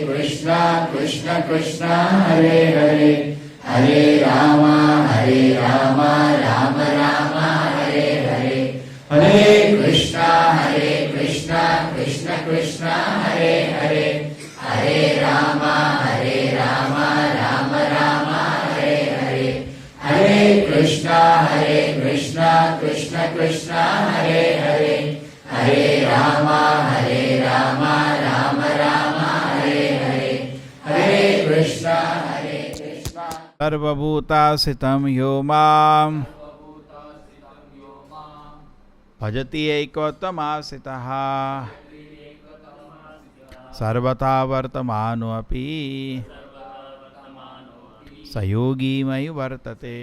कृष्ण कृष्ण कृष्ण हरे हरे हरे राम राम राम हरे हरे हरे कृष्ण कृष्ण कृष्ण हरे हरे हरे राम राम राम हरे हरे हरे कृष्ण कृष्ण कृष्ण हरे हरे हरे राम राम राम हरे हरे हरे कृष्ण सर्वभूतासितं यो मां भजति ऐकोत्तमासितः सर्वथा वर्तमानोऽपि स योगी मयि वर्तते.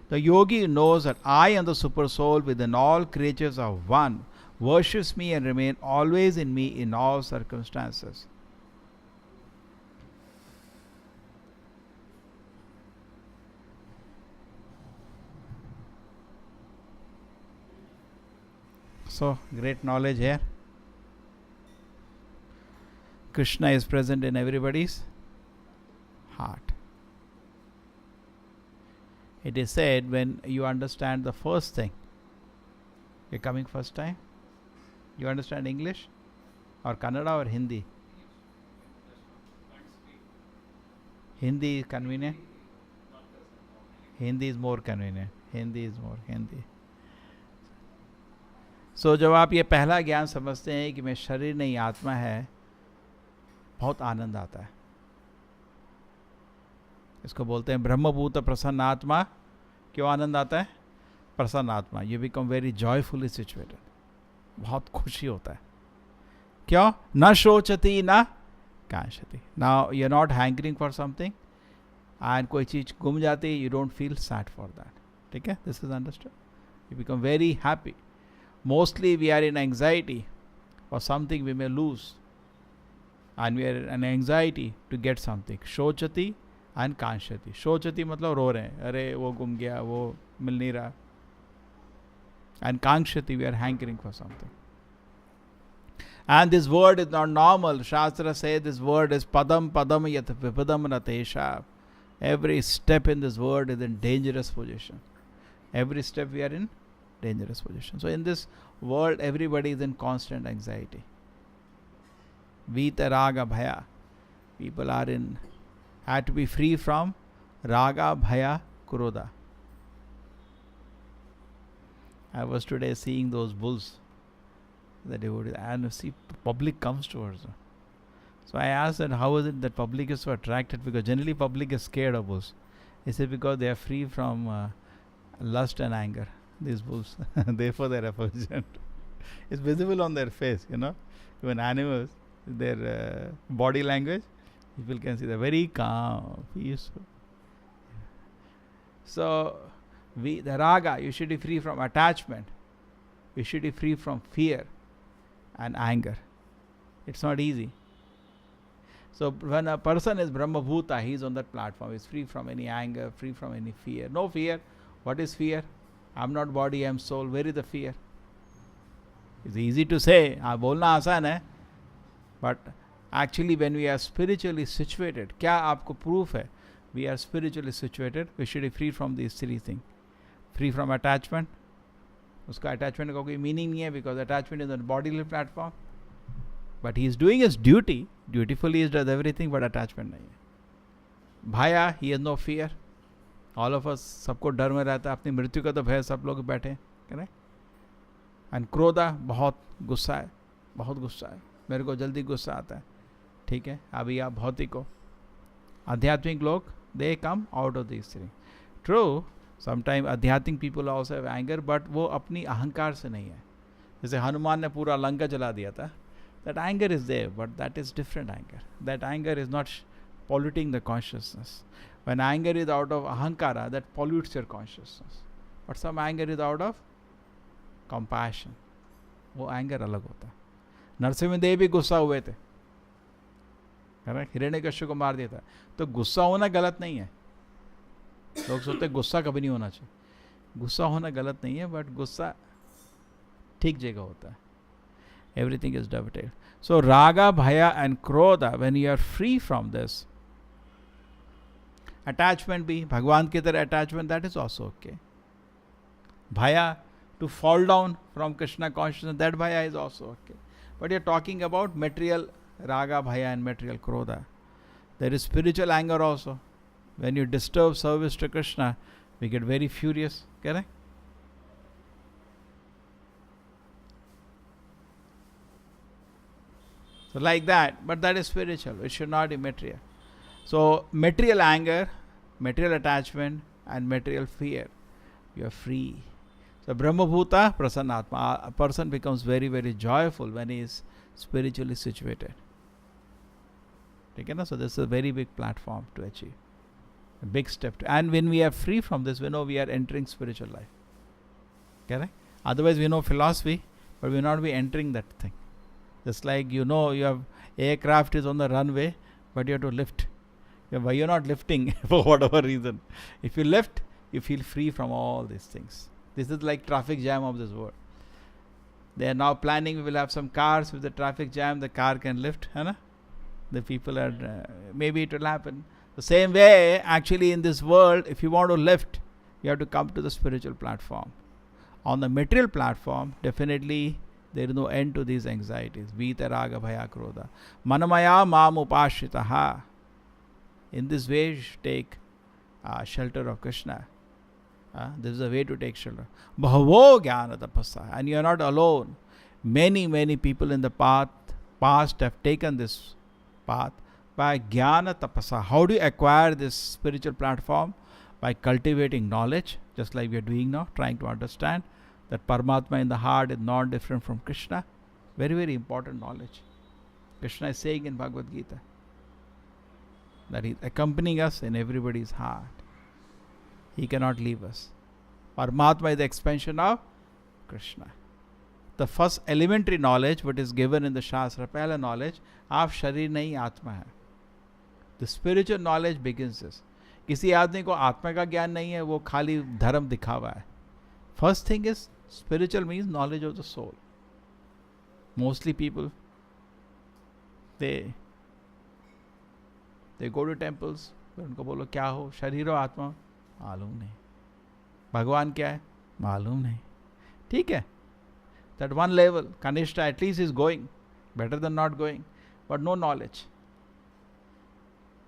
The yogi knows that I am the super soul within all creatures are one, worships me and remain always in me in all circumstances. So, great knowledge here. Krishna is present in everybody's heart. It is said when you understand the first thing, you're coming first time, you understand English or Kannada or Hindi? Hindi is convenient. Hindi is more convenient. Hindi. So जब आप ये पहला ज्ञान समझते हैं कि मैं शरीर नहीं आत्मा है, बहुत आनंद आता है. इसको बोलते हैं ब्रह्मभूत प्रसन्न आत्मा. क्यों आनंद आता है? प्रसन्न आत्मा. You become very joyfully situated. बहुत खुशी होता है. क्यों? न शोचती न कांक्षति. Now you are not hankering for something and कोई चीज गुम जाती, you don't feel sad for that. ठीक है, this is understood. You become very happy. Mostly we are in anxiety for something we may lose, and we are in anxiety to get something. Shochati and kanshati. Shochati मतलब रो रहे हैं, अरे वो गुम गया, वो मिल नहीं रहा. And kanshati, we are hankering for something. And this word is not normal. Shastra says this word is padam yat vipadam ratesha. Every step in this word is in dangerous position. Every step we are in dangerous position. So in this world, everybody is in constant anxiety. Vita raga bhaya. People had to be free from raga bhaya krodha. I was today seeing those bulls, the devotees, and see public comes towards them. So I asked that how is it that public is so attracted, because generally public is scared of bulls. He said because they are free from lust and anger. These bulls, therefore they are effulgent. It's visible on their face, Even animals, their body language, people can see they're very calm, peaceful. So, the raga, you should be free from attachment. You should be free from fear and anger. It's not easy. So, when a person is Brahma Bhuta, he is on that platform. He's free from any anger, free from any fear. No fear. What is fear? I'm not body, I'm soul. Where is the fear? It's easy to say, बोलना आसान है, but actually when we are spiritually situated, क्या आपको proof है? We are spiritually situated. We should be free from these three things. Free from attachment. उसका attachment का कोई meaning नहीं है, because attachment is on bodily platform. But he is doing his duty. Dutifully he does everything, but attachment नहीं है. Bhaya, he has no fear. All of us, सबको डर में रहता है, अपनी मृत्यु का तो भय सब लोग बैठे हैं, करेक्ट. एंड क्रोधा, बहुत गुस्सा है, मेरे को जल्दी गुस्सा आता है. ठीक है, अभी आप भौतिक हो. आध्यात्मिक लोग, they come out of this three. True, sometime आध्यात्मिक people also have anger, but वो अपनी अहंकार से नहीं है. जैसे हनुमान ने पूरा लंका जला दिया था. That anger is there, but that is different anger. That anger is not polluting the consciousness. When anger is out of ahankara, that pollutes your consciousness. But some anger is out of compassion. वो anger अलग होता है. नरसिंहदेव भी गुस्सा हुए थे, हिरण्यकश्यप को मार दिया था. तो गुस्सा होना गलत नहीं है. लोग सोचते गुस्सा कभी नहीं होना चाहिए. गुस्सा होना गलत नहीं है, बट गुस्सा ठीक जगह होता है. Everything is dovetailed. So raga, bhaya and krodha, when you are free from this, attachment bhi, Bhagwan ki tarah attachment, that is also okay. Bhaya, to fall down from Krishna consciousness, that bhaya is also okay. But you're talking about material raga, bhaya and material krodha. There is spiritual anger also. When you disturb service to Krishna, we get very furious. Correct? So like that, but that is spiritual. It should not be material. So material anger, material attachment and material fear, you are free. So Brahma Bhuta Prasannatma, a person becomes very, very joyful when he is spiritually situated. So this is a very big platform to achieve. A big step. And when we are free from this, we know we are entering spiritual life. Correct? Otherwise we know philosophy, but we will not be entering that thing. Just like you have aircraft is on the runway, but you have to lift. Why you're not lifting for whatever reason. If you lift, you feel free from all these things. This is like traffic jam of this world. They are now planning, we will have some cars with the traffic jam, the car can lift. The people are, maybe it will happen. The same way, actually in this world, if you want to lift, you have to come to the spiritual platform. On the material platform, definitely there is no end to these anxieties. Vita raga bhaya krodha. Manamaya mam upashitaha. In this way, you should take shelter of Krishna. This is a way to take shelter. Bhavo jnana tapasa. And you are not alone. Many, many people in the past have taken this path by jnana tapasa. How do you acquire this spiritual platform? By cultivating knowledge, just like we are doing now, trying to understand that Paramatma in the heart is not different from Krishna. Very, very important knowledge. Krishna is saying in Bhagavad Gita that he is accompanying us in everybody's heart. He cannot leave us. Paramatma is the expansion of Krishna. The first elementary knowledge what is given in the Shastra, pehla knowledge, aap sharir nahi atma hai. The spiritual knowledge begins this. किसी आदमी को आत्मा का ज्ञान नहीं है, वो खाली धर्म दिखावा है. First thing is spiritual means knowledge of the soul. Mostly people they go to temples, उनको बोलो क्या हो, शरीर हो आत्मा, मालूम नहीं. भगवान क्या है, मालूम नहीं. ठीक है, that one level, Kanishta at least is going, better than not going, but no knowledge.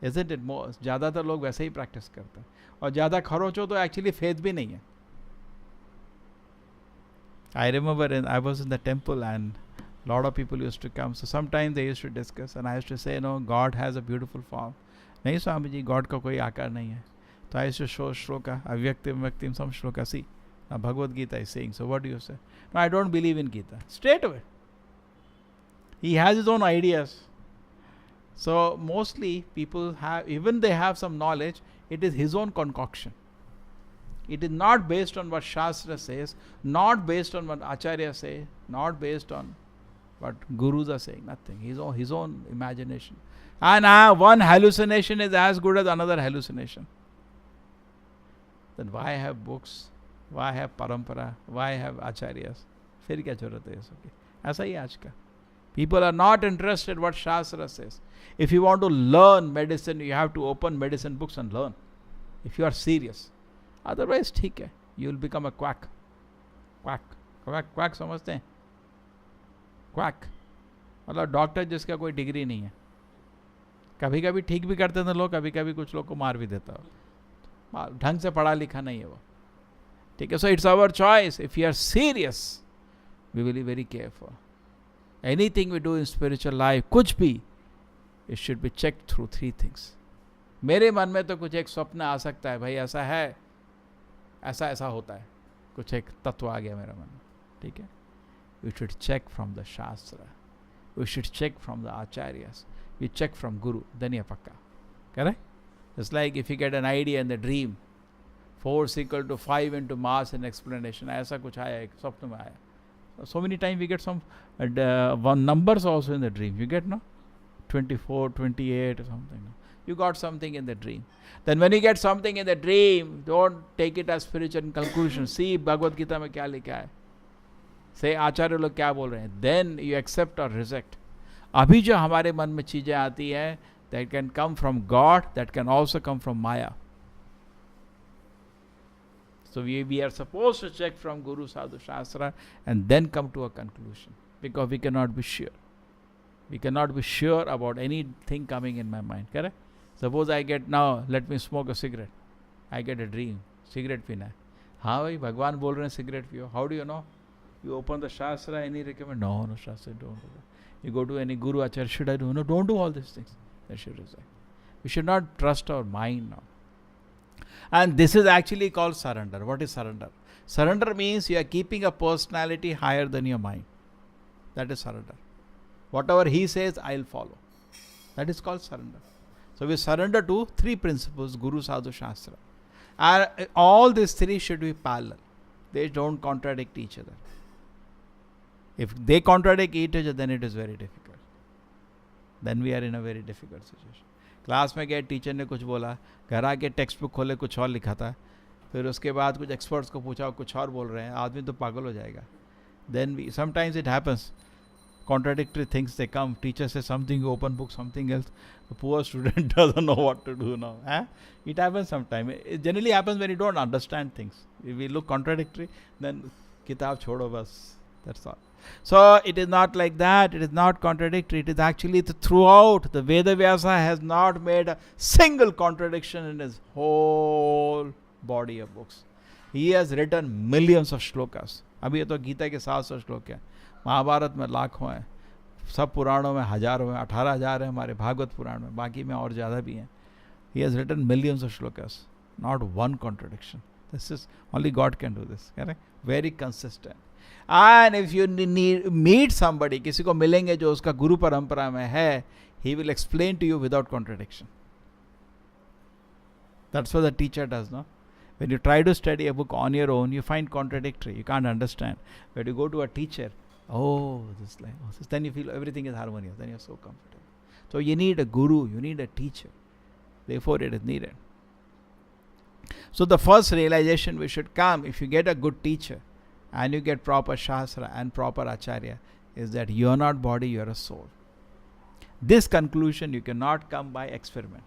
Isn't it? Most ज़्यादातर लोग वैसे ही प्रैक्टिस करते हैं, और ज़्यादा खरोच हो तो एक्चुअली फेथ भी नहीं है. I remember I was in the temple and a lot of people used to come. So sometimes they used to discuss and I used to say, no, God has a beautiful form. नहीं Swami ji, God का कोई आकार नहीं है. So I used to show shloka, avyaktim vyaktim, some shloka. See, now Bhagavad Gita is saying. So what do you say? No, I don't believe in Gita. Straight away. He has his own ideas. So mostly people have, even they have some knowledge, it is his own concoction. It is not based on what Shastra says, not based on what Acharya say, not based on what Gurus are saying, nothing. His own imagination. And one hallucination is as good as another hallucination. Then why have books? Why have parampara? Why have acharyas? फिर क्या जरूरत है इसकी? ऐसा ही आज का. People are not interested what Shastra says. If you want to learn medicine, you have to open medicine books and learn. If you are serious. Otherwise, ठीक है. You will become a quack. Quack समझते हैं? Quack. मतलब doctor जिसका कोई degree नहीं है. कभी कभी ठीक भी करते थे लोग, कभी कभी कुछ लोग को मार भी देता हो. ढंग से पढ़ा लिखा नहीं है वो. ठीक है. So it's our choice. If you are serious, we will be very careful. Anything we do in spiritual life, कुछ भी, it should be checked through 3 things. मेरे मन में तो कुछ एक स्वप्न आ सकता है, भाई ऐसा है, ऐसा होता है, कुछ एक तत्व आ गया मेरे मन में. ठीक है. We should check from the Shastra. We should check from the Acharyas. We check from Guru. Then you pakka. Correct? It's like if you get an idea in the dream, 4 is equal to 5 into mass and explanation. ऐसा कुछ आया, एक स्वप्न में आया. So many times we get some one numbers also in the dream. You get, no? 24, 28 or something. No? You got something in the dream. Then when you get something in the dream, don't take it as spiritual conclusion. See Bhagavad Gita में क्या लिखा है. से आचार्य लोग क्या बोल रहे हैं, देन यू एक्सेप्ट और रिजेक्ट. अभी जो हमारे मन में चीजें आती हैं, that can come from God, that can also come from Maya. So we are supposed to check from Guru Sadhu Shastra and then come to a conclusion, because we cannot be sure. We cannot be sure about anything coming in my mind. Correct? Suppose I get now, let me smoke a cigarette. I get a dream. Cigarette पीना है. हाँ भाई, भगवान बोल रहे हैं cigarette पियो. How do you know? You open the Shastra, any recommend? No, Shastra, don't do that. You go to any Guru Acharya, should I do? No, don't do all these things. That should resign. We should not trust our mind now. And this is actually called surrender. What is surrender? Surrender means you are keeping a personality higher than your mind. That is surrender. Whatever he says, I'll follow. That is called surrender. So we surrender to three principles, Guru, Sadhu, Shastra. And all these three should be parallel. They don't contradict each other. If they contradict each other, then it is very difficult. Then we are in a very difficult situation. Class में गए, teacher ने कुछ बोला, घर आके text book खोले, कुछ और लिखा था, फिर उसके बाद कुछ एक्सपर्ट्स को पूछा, कुछ और बोल रहे हैं, आदमी तो पागल हो जाएगा. Then we sometimes it happens, contradictory things they come, teacher says something, you open book something else, the poor student doesn't know what to do now. It happens sometimes. It generally happens when you don't understand things. If we look contradictory, then kitab chodo bas, that's all. So it is not like that. It is not contradictory. It is actually throughout the Veda Vyasa has not made a single contradiction in his whole body of books. He has written millions of shlokas. अभी तो गीता के 700 श्लोक हैं, महाभारत में लाखों हैं, सब पुराणों में हजारों हैं, 18,000 हैं हमारे भागवत पुराण में, बाकी में और ज़्यादा भी हैं. He has written millions of shlokas, not one contradiction. This is only God can do this. Correct? Very consistent. And if you meet somebody, किसी को मिलेंगे जो उसका गुरु परंपरा में है, he will explain to you without contradiction. That's what the teacher does, no? When you try to study a book on your own, you find contradictory. You can't understand. When you go to a teacher, oh, this like, oh, this, then you feel everything is harmonious. Then you're so comfortable. So you need a guru, you need a teacher. Therefore, it is needed. So the first realization we should come, if you get a good teacher and you get proper Shastra and proper Acharya, is that you are not body, you are a soul. This conclusion you cannot come by experiment.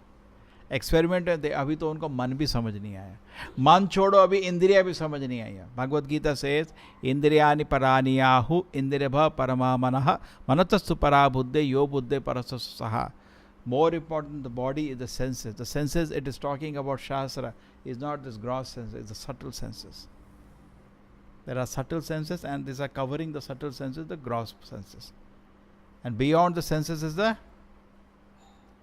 Experiment है, अभी तो उनको मन भी समझ नहीं आया. मन छोड़ो, अभी इंद्रिया भी समझ नहीं आई. भगवद गीता सेज इंद्रियानि परानि आहु इंद्रियः परमा मनः मनतस्तु परा बुद्धे यो बुद्धे परस्य सहा. More important, the body is the senses. The senses it is talking about Shastra is not this gross sense, it's the subtle senses. There are subtle senses, and these are covering the subtle senses, the gross senses. And beyond the senses is the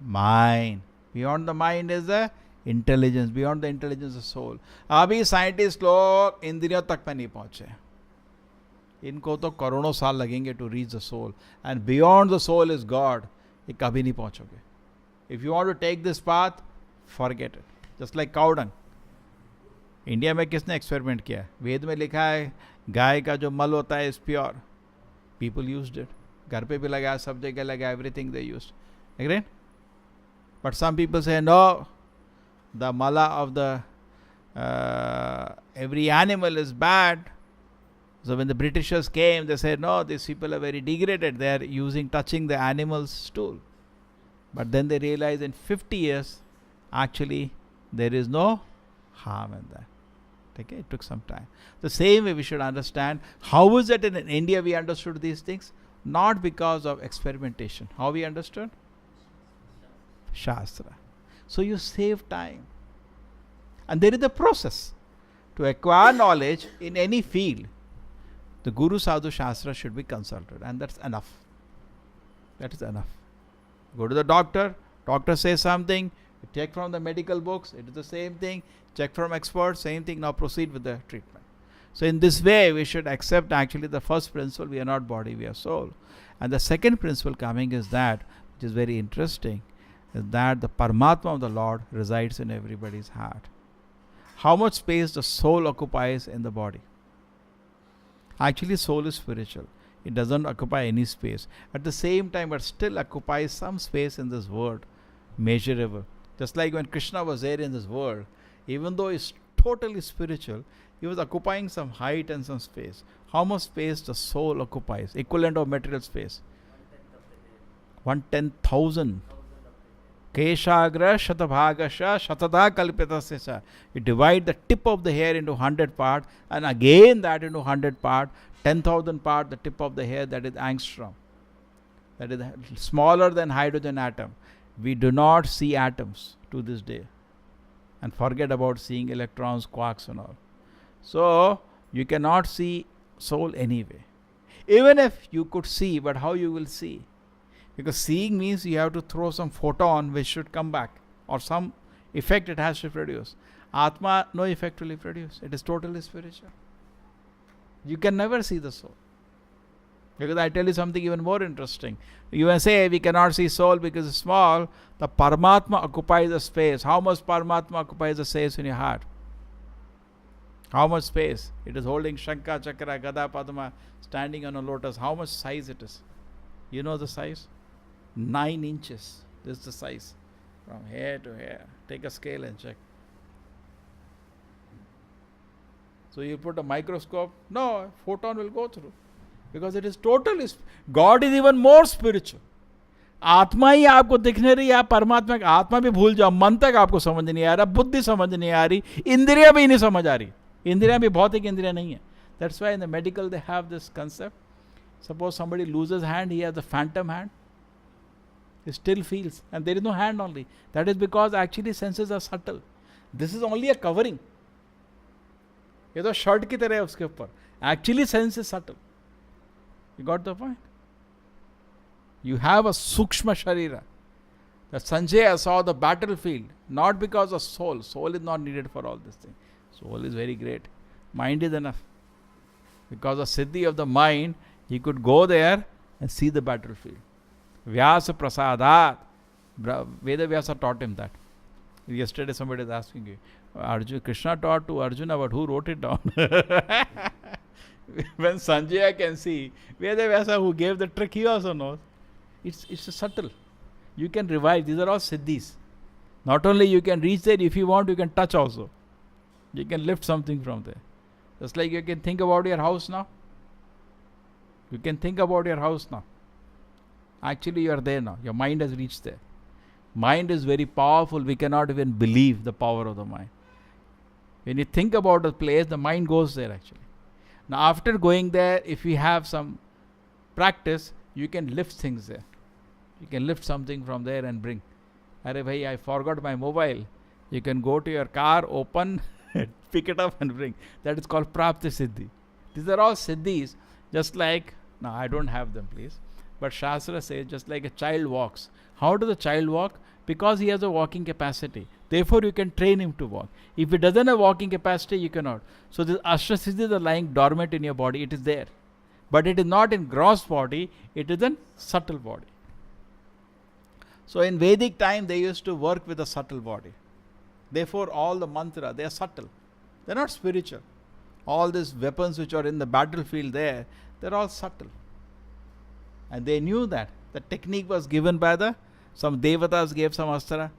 mind. Beyond the mind is the intelligence. Beyond the intelligence is the soul. अभी scientist लोग इंद्रियों तक में नहीं पहुंचे. इनको तो करोड़ों साल लगेंगे to reach the soul. And beyond the soul is God. ये कभी नहीं पहुंचोगे. If you want to take this path, forget it. Just like cow dung. India में किसने एक्सपेरिमेंट किया? वेद में लिखा है गाय का जो मल होता है is pure. People used it. घर पे भी लगाया, सब जगह लगाया, everything they used. Agree? But some people say, no, the mala of the every animal is bad. So when the Britishers came, they said, no, these people are very degraded. They are touching the animal's stool. But then they realized in 50 years, actually, there is no harm in that. Okay, it took some time. The same way we should understand, how is it in India we understood these things? Not because of experimentation. How we understood? Shastra. So you save time. And there is a process. To acquire knowledge in any field, the Guru Sadhu Shastra should be consulted, and that's enough. That is enough. Go to the doctor says something, you check from the medical books, it is the same thing, check from experts, same thing, now proceed with the treatment. So in this way, we should accept actually the first principle, we are not body, we are soul. And the second principle coming is that, which is very interesting, is that the Paramatma of the Lord resides in everybody's heart. How much space the soul occupies in the body? Actually, soul is spiritual. It doesn't occupy any space. At the same time, it still occupies some space in this world, measurable. Just like when Krishna was there in this world, even though he's totally spiritual, he was occupying some height and some space. How much space the soul occupies? Equivalent of material space. 1/10,000. Keshagra shatabhagasha shatada kalpitasya. You divide the tip of the hair into 100 parts, and again that into 100 parts, 10,000 parts the tip of the hair, that is angstrom. That is smaller than hydrogen atom. We do not see atoms to this day. And forget about seeing electrons, quarks and all. So, you cannot see soul anyway. Even if you could see, but how you will see? Because seeing means you have to throw some photon which should come back, or some effect it has to produce. Atma, no effect will produce. It is totally spiritual. You can never see the soul. Because I tell you something even more interesting. You may say we cannot see soul because it's small. The Paramatma occupies the space. How much Paramatma occupies the space in your heart? How much space? It is holding Shankha, Chakra, Gada, Padma, standing on a lotus. How much size it is? You know the size? 9 inches. This is the size. From here to here. Take a scale and check. So you put a microscope. No, photon will go through. Because it is totally, God is even more spiritual. आत्मा ही आपको दिखने रही है, आप परमात्मा का आत्मा भी भूल जाओ, मन तक आपको समझ नहीं आ रहा, बुद्धि समझ नहीं आ रही, इंद्रियां भी नहीं समझ आ रही. इंद्रियां भी भौतिक इंद्रियां नहीं है. That's why in the medical they have this concept. Suppose somebody loses hand, he has a phantom hand. He still feels, and there is no hand only. That is because actually senses are subtle. This is only a covering. ये तो shirt की तरह है उसके ऊपर. Actually sense is subtle. You got the point? You have a Sukshma Sharira. That Sanjaya saw the battlefield, not because of soul. Soul is not needed for all this thing. Soul is very great. Mind is enough. Because of Siddhi of the mind, he could go there and see the battlefield. Vyasa Prasadat. Veda Vyasa taught him that. Yesterday somebody was asking you, Krishna taught to Arjuna, but who wrote it down? When Sanjaya can see, Veda Vyasa who gave the trick, he also knows. It's a subtle. You can revive. These are all siddhis. Not only you can reach there, if you want, you can touch also. You can lift something from there. Just like you can think about your house now. You can think about your house now. Actually, you are there now. Your mind has reached there. Mind is very powerful. We cannot even believe the power of the mind. When you think about a place, the mind goes there actually. Now, after going there, if you have some practice, you can lift things there. You can lift something from there and bring. Arey bhai, I forgot my mobile. You can go to your car, open, pick it up and bring. That is called Prapti Siddhi. These are all siddhis. Just like, now I don't have them please, but Shastra says just like a child walks. How does a child walk? Because he has a walking capacity. Therefore, you can train him to walk. If he doesn't have walking capacity, you cannot. So, these Ashtasiddhis are lying dormant in your body. It is there. But it is not in gross body. It is in subtle body. So, in Vedic time, they used to work with a subtle body. Therefore, all the mantra, they are subtle. They are not spiritual. All these weapons which are in the battlefield there, they are all subtle. And they knew that. The technique was given by some Devatas gave some astra.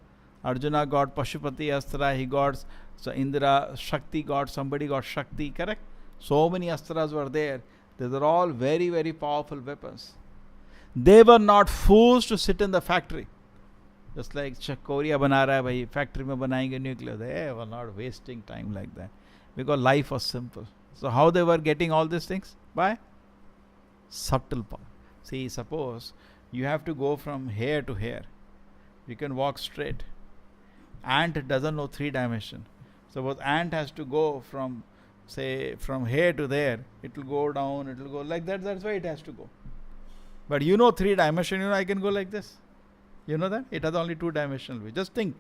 Arjuna got Pashupati astra, he got Indra, Shakti got, somebody got Shakti, correct? So many astras were there. These are all very, very powerful weapons. They were not forced to sit in the factory. Just like Korea bana raha hai bhai, factory mein banayenge nuclear. They were not wasting time like that. Because life was simple. So how they were getting all these things? By subtle power. See, suppose you have to go from here to here. You can walk straight. Ant doesn't know 3 dimension. Suppose ant has to go from, say, from here to there. It will go down, it will go like that. That's why it has to go. But you know 3 dimension, you know I can go like this. You know that? It has only 2 dimensional view. Just think.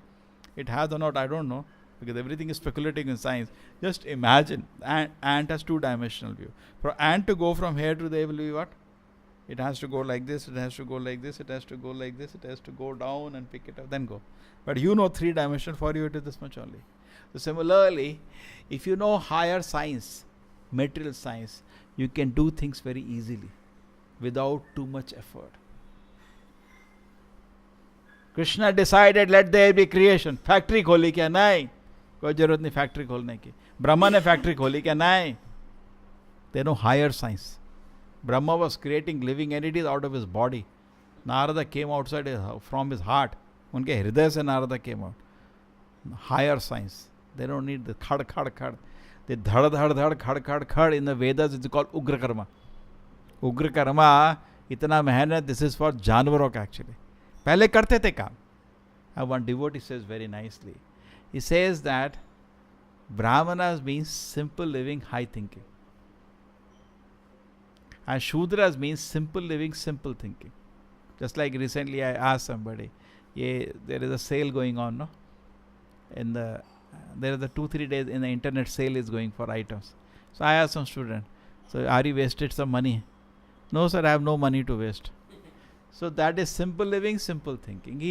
It has or not, I don't know. Because everything is speculating in science. Just imagine. Ant has 2 dimensional view. For ant to go from here to there will be what? It has to go like this, it has to go like this, it has to go like this, it has to go down and pick it up, then go. But you know 3 dimension, for you it is this much only. So similarly, if you know higher science, material science, you can do things very easily without too much effort. Krishna decided, let there be creation. Factory kholi kya? Nahi. Koi jarurat nahi factory kholne ki. Brahma ne factory kholi kya? Nahi. They know higher science. Brahma was creating living entities out of his body. Narada came outside from his heart. Unke hriday se Narada came out. Higher science. They don't need the khad khad khad. The dhad dhad dhad khad khad khad in the Vedas it's called Ugra Karma. Ugra Karma, itna mehnat, this is for janvarok actually. Pehle karte the kaam. One devotee says very nicely. He says that Brahmanas means simple living, high thinking. And Shudras means simple living, simple thinking. Just like recently I asked somebody, there is a sale going on, no? There is a 2-3 days in the internet sale is going for items. So I asked some student, so are you wasted some money? No sir, I have no money to waste. So that is simple living, simple thinking.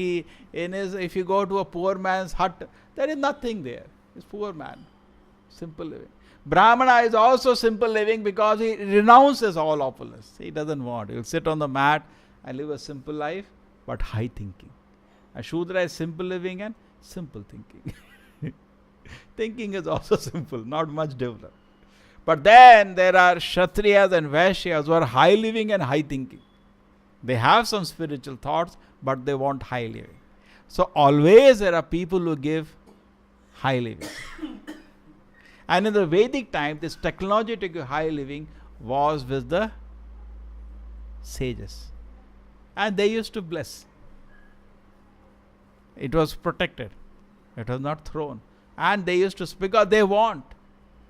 If you go to a poor man's hut, there is nothing there. It's poor man. Simple living. Brahmana is also simple living because he renounces all opulence. He doesn't want. He will sit on the mat and live a simple life, but high thinking. A Shudra is simple living and simple thinking. Thinking is also simple, not much developed. But then there are Kshatriyas and Vaishyas who are high living and high thinking. They have some spiritual thoughts, but they want high living. So always there are people who give high living. And in the Vedic time, this technology to give high living was with the sages. And they used to bless. It was protected. It was not thrown. And they used to, because they want.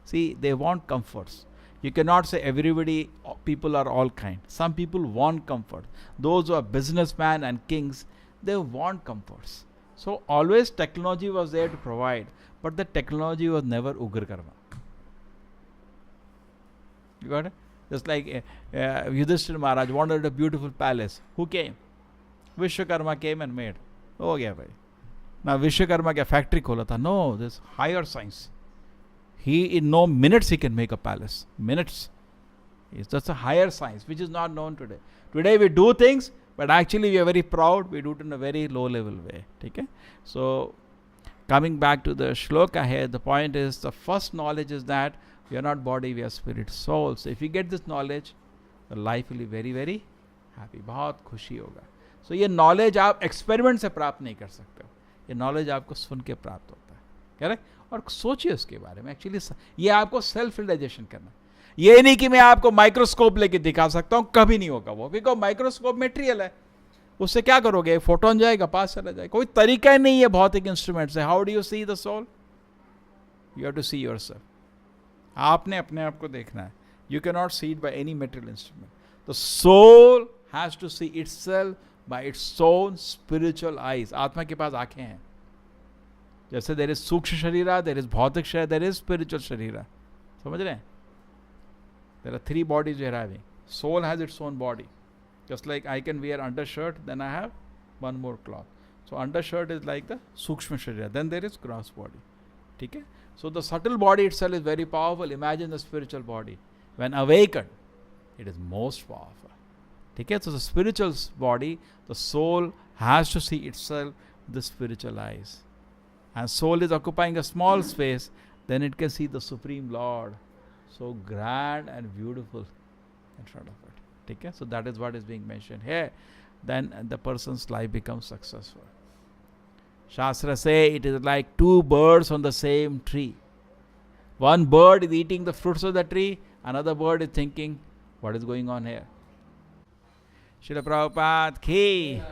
See, they want comforts. You cannot say everybody, people are all kind. Some people want comfort. Those who are businessmen and kings, they want comforts. So always technology was there to provide, but the technology was never Ugra Karma. You got it? Just like Yudhishthira Maharaj wanted a beautiful palace. Who came? Vishwakarma came and made. Oh yeah, bhai. Now Vishwakarma ka factory khola tha. No, this higher science. He in no minutes he can make a palace. Minutes. It's just a higher science which is not known today. Today we do things, but actually we are very proud. We do it in a very low level way. Okay? So coming back to the shloka here, the point is the first knowledge is that we are not body, we are spirit, soul. So if you get this knowledge, the life will be very, very happy. बहुत खुशी होगा. So ये knowledge आप experiment से प्राप्त नहीं कर सकते हो. ये knowledge आपको सुन के प्राप्त होता है. Correct? और सोचिए उसके बारे में. एक्चुअली ये आपको सेल्फ रियलाइजेशन करना. ये नहीं कि मैं आपको माइक्रोस्कोप लेके दिखा सकता हूँ, कभी नहीं होगा वो. बिकॉज माइक्रोस्कोप मेटेरियल है. उससे क्या करोगे? फोटोन जाएगा, पास चला जाएगा. कोई तरीका ही नहीं है भौतिक इंस्ट्रूमेंट से. How do you see the soul? You have to see yourself. आपने अपने आप को देखना है. You can not see it by any material instrument. The soul has to see itself by its own spiritual eyes. आत्मा के पास आंखें हैं. जैसे देयर इज सूक्ष्म शरीर, देयर इज भौतिक शरीर, देयर इज स्पिरिचुअल शरीर. समझ रहे हैं? There are 3 bodies we are having. Soul has its own body. Just like I can wear undershirt, then I have one more cloth. So undershirt is like the Sukshma Sharira. Then there is gross body. Okay? So the subtle body itself is very powerful. Imagine the spiritual body. When awakened, it is most powerful. Okay? So the spiritual body, the soul has to see itself with the spiritual eyes. And soul is occupying a small space, then it can see the Supreme Lord. So grand and beautiful in front of it. Okay? So that is what is being mentioned here. Then the person's life becomes successful. Shastra say it is like 2 birds on the same tree. One bird is eating the fruits of the tree, another bird is thinking, what is going on here? Srila Prabhupada ki